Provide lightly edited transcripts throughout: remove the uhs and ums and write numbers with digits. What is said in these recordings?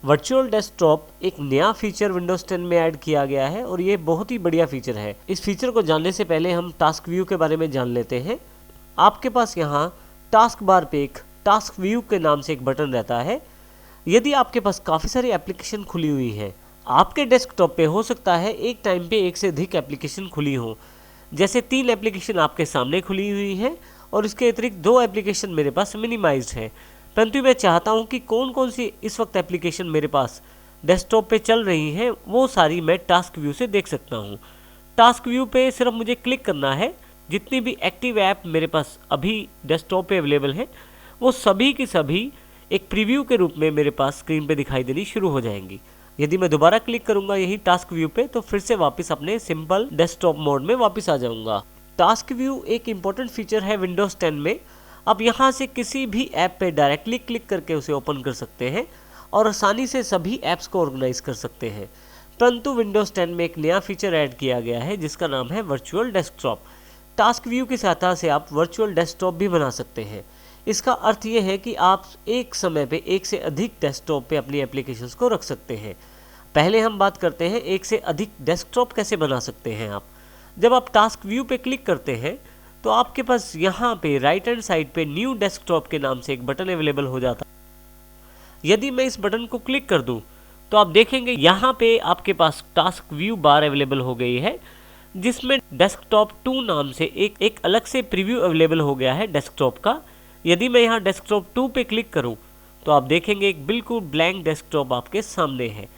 Virtual desktop एक नया feature Windows 10 में ऐड किया गया है और ये बहुत ही बढ़िया फीचर है। इस फीचर को जानने से पहले हम टास्क व्यू के बारे में जान लेते हैं। आपके पास यहाँ टास्क बार पे एक टास्क व्यू के नाम से एक बटन रहता है। यदि आपके पास काफ़ी सारी एप्लीकेशन खुली हुई हैं, आपके डेस्कटॉप पे हो सकता है एक टाइम पे एक से अधिक एप्लीकेशन खुली हो। जैसे 3 एप्लीकेशन आपके सामने खुली हुई हैं और इसके अतिरिक्त 2 एप्लीकेशन मेरे पास मिनिमाइज्ड है, परंतु मैं चाहता हूं कि कौन कौन सी इस वक्त एप्लीकेशन मेरे पास डेस्कटॉप पे चल रही हैं वो सारी मैं टास्क व्यू से देख सकता हूं। टास्क व्यू पे सिर्फ मुझे क्लिक करना है। जितनी भी एक्टिव ऐप मेरे पास अभी डेस्कटॉप पे अवेलेबल है वो सभी की सभी एक प्रीव्यू के रूप में मेरे पास स्क्रीन पे दिखाई देनी शुरू हो जाएंगी। यदि मैं दोबारा क्लिक करूंगा यही टास्क व्यू पे तो फिर से वापस अपने सिंपल डेस्कटॉप मोड में वापस आ जाऊंगा। टास्क व्यू एक इम्पॉर्टेंट फीचर है विंडोज 10 में। आप यहाँ से किसी भी ऐप पे डायरेक्टली क्लिक करके उसे ओपन कर सकते हैं और आसानी से सभी ऐप्स को ऑर्गेनाइज कर सकते हैं। परंतु विंडोज 10 में एक नया फीचर ऐड किया गया है जिसका नाम है वर्चुअल डेस्कटॉप। टास्क व्यू की सहायता से आप वर्चुअल डेस्कटॉप भी बना सकते हैं। इसका अर्थ ये है कि आप एक समय पे एक से अधिक डेस्कटॉप पे अपनी एप्लीकेशंस को रख सकते हैं। पहले हम बात करते हैं एक से अधिक डेस्कटॉप कैसे बना सकते हैं आप। जब आप टास्क व्यू पे क्लिक करते हैं तो आपके पास यहाँ पे राइट हैंड साइड पे न्यू डेस्कटॉप के नाम से एक बटन अवेलेबल हो जाता है। यदि मैं इस बटन को क्लिक कर दूं तो आप देखेंगे यहाँ पे आपके पास टास्क व्यू बार अवेलेबल हो गई है जिसमें डेस्कटॉप 2 नाम से एक अलग से प्रीव्यू अवेलेबल हो गया है डेस्कटॉप का। यदि मैं यहाँ डेस्कटॉप 2 पे क्लिक करूँ तो आप देखेंगे एक बिल्कुल ब्लैंक डेस्कटॉप आपके सामने है।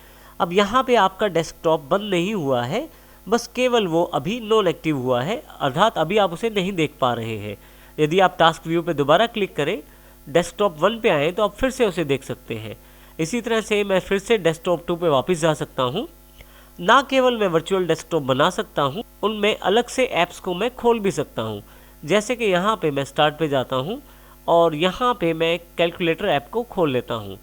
अब यहाँ पे आपका डेस्कटॉप बंद नहीं हुआ है, बस केवल वो अभी नॉन एक्टिव हुआ है, अर्थात अभी आप उसे नहीं देख पा रहे हैं। यदि आप टास्क व्यू पे दोबारा क्लिक करें, डेस्कटॉप 1 पे आए तो आप फिर से उसे देख सकते हैं। इसी तरह से मैं फिर से डेस्कटॉप 2 पे वापस जा सकता हूँ। ना केवल मैं वर्चुअल डेस्कटॉप बना सकता हूँ, उनमें अलग से ऐप्स को मैं खोल भी सकता हूँ। जैसे कि यहाँ पे मैं स्टार्ट पे जाता हूँ और यहाँ पे मैं कैलकुलेटर ऐप को खोल लेता हूँ।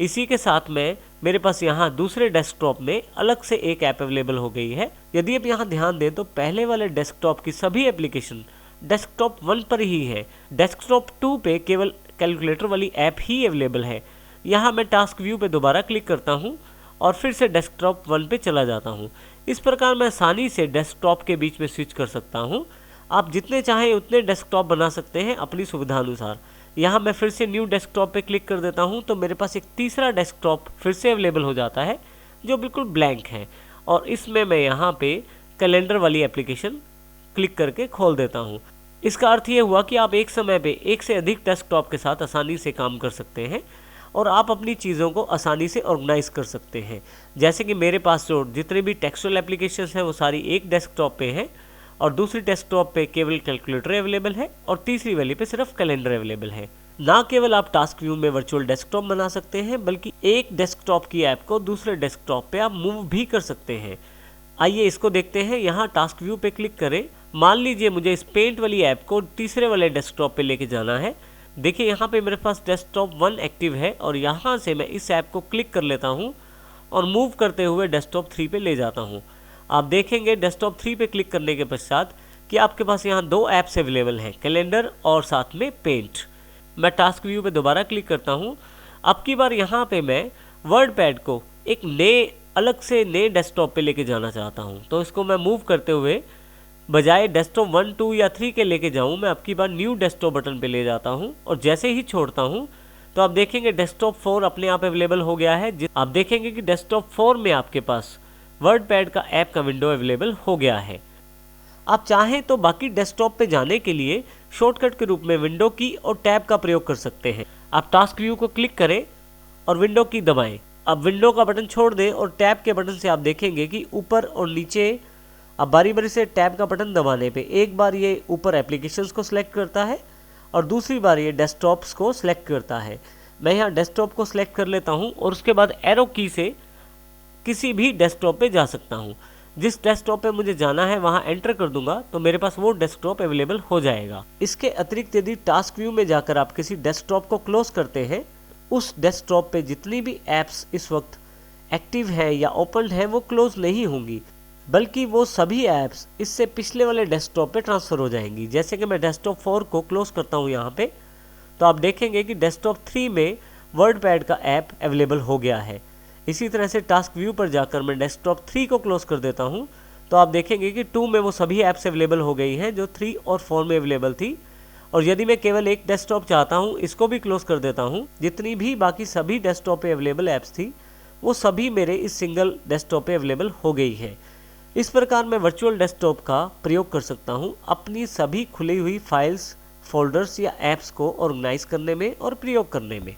इसी के साथ में मेरे पास यहाँ दूसरे डेस्कटॉप में अलग से एक ऐप अवेलेबल हो गई है। यदि आप यहाँ ध्यान दें तो पहले वाले डेस्कटॉप की सभी एप्लीकेशन डेस्कटॉप 1 पर ही है। डेस्कटॉप 2 पे केवल कैलकुलेटर वाली ऐप ही अवेलेबल है। यहाँ मैं टास्क व्यू पे दोबारा क्लिक करता हूँ और फिर से डेस्कटॉप 1 पे चला जाता हूँ। इस प्रकार मैं आसानी से डेस्कटॉप के बीच में स्विच कर सकता हूँ। आप जितने चाहें उतने डेस्कटॉप बना सकते हैं अपनी सुविधा अनुसार। यहाँ मैं फिर से न्यू डेस्कटॉप पे क्लिक कर देता हूँ तो मेरे पास एक तीसरा डेस्कटॉप फिर से अवेलेबल हो जाता है जो बिल्कुल ब्लैंक है और इसमें मैं यहाँ पे कैलेंडर वाली एप्लीकेशन क्लिक करके खोल देता हूँ। इसका अर्थ ये हुआ कि आप एक समय पे एक से अधिक डेस्कटॉप के साथ आसानी से काम कर सकते हैं और आप अपनी चीज़ों को आसानी से ऑर्गेनाइज कर सकते हैं। जैसे कि मेरे पास जो जितने भी टेक्सचुअल एप्लीकेशंस हैं वो सारी एक डेस्कटॉप पे हैं और दूसरी डेस्कटॉप पे केवल कैलकुलेटर अवेलेबल है और तीसरी वाली पे सिर्फ कैलेंडर अवेलेबल है। ना केवल आप टास्क व्यू में वर्चुअल डेस्कटॉप बना सकते हैं बल्कि एक डेस्कटॉप की ऐप को दूसरे डेस्कटॉप पे आप मूव भी कर सकते हैं। आइए इसको देखते हैं। यहाँ टास्क व्यू पे क्लिक करें। मान लीजिए मुझे इस पेंट वाली ऐप को तीसरे वाले डेस्कटॉप पे लेके जाना है। देखिए यहाँ पे मेरे पास डेस्कटॉप 1 एक्टिव है और यहाँ से मैं इस ऐप को क्लिक कर लेता हूँ और मूव करते हुए डेस्कटॉप 3 पे ले जाता हूँ। आप देखेंगे डेस्कटॉप 3 पे क्लिक करने के पश्चात कि आपके पास यहाँ 2 ऐप्स अवेलेबल हैं, कैलेंडर और साथ में पेंट। मैं टास्क व्यू पे दोबारा क्लिक करता हूँ। अब की बार यहाँ पे मैं वर्ड पैड को एक नए अलग से नए डेस्कटॉप पे लेके जाना चाहता हूँ, तो इसको मैं मूव करते हुए बजाय डेस्कटॉप 1, 2 या 3 के लेके जाऊँ मैं अब की बार न्यू डेस्कटॉप बटन पे ले जाता हूँ और जैसे ही छोड़ता हूँ तो आप देखेंगे डेस्कटॉप 4 अपने आप अवेलेबल हो गया है। आप देखेंगे कि डेस्कटॉप 4 में आपके पास वर्ड पैड का ऐप का विंडो अवेलेबल हो गया है। आप चाहें तो बाकी डेस्कटॉप पे जाने के लिए शॉर्टकट के रूप में विंडो की और टैब का प्रयोग कर सकते हैं। आप टास्क व्यू को क्लिक करें और विंडो की दबाएं। अब विंडो का बटन छोड़ दें और टैब के बटन से आप देखेंगे कि ऊपर और नीचे अब बारी बारी से टैब का बटन दबाने पे एक बार ये ऊपर एप्लीकेशंस को सिलेक्ट करता है और दूसरी बार ये डेस्कटॉप्स को सिलेक्ट करता है। मैं यहाँ डेस्कटॉप को सिलेक्ट कर लेता हूँ और उसके बाद एरो की से किसी भी डेस्कटॉप पे जा सकता हूँ। जिस डेस्कटॉप पे मुझे जाना है वहाँ एंटर कर दूंगा तो मेरे पास वो डेस्कटॉप अवेलेबल हो जाएगा। इसके अतिरिक्त यदि टास्क व्यू में जाकर आप किसी डेस्कटॉप को क्लोज करते हैं, उस डेस्कटॉप पे जितनी भी ऐप्स इस वक्त एक्टिव है या ओपन है वो क्लोज नहीं होंगी, बल्कि वो सभी ऐप्स इससे पिछले वाले डेस्कटॉप पे ट्रांसफ़र हो जाएंगी। जैसे कि मैं डेस्कटॉप 4 को क्लोज करता हूँ यहाँ पे, तो आप देखेंगे कि डेस्कटॉप 3 में वर्ड पैड का ऐप अवेलेबल हो गया है। इसी तरह से टास्क व्यू पर जाकर मैं डेस्कटॉप 3 को क्लोज कर देता हूँ, तो आप देखेंगे कि 2 में वो सभी ऐप्स अवेलेबल हो गई हैं जो 3 और 4 में अवेलेबल थी। और यदि मैं केवल एक डेस्कटॉप चाहता हूँ, इसको भी क्लोज कर देता हूँ, जितनी भी बाकी सभी डेस्कटॉप पे अवेलेबल ऐप्स थी वो सभी मेरे इस सिंगल डेस्कटॉप पे अवेलेबल हो गई है। इस प्रकार मैं वर्चुअल डेस्कटॉप का प्रयोग कर सकता हूँ अपनी सभी खुली हुई फाइल्स, फोल्डर्स या ऐप्स को ऑर्गेनाइज करने में और प्रयोग करने में।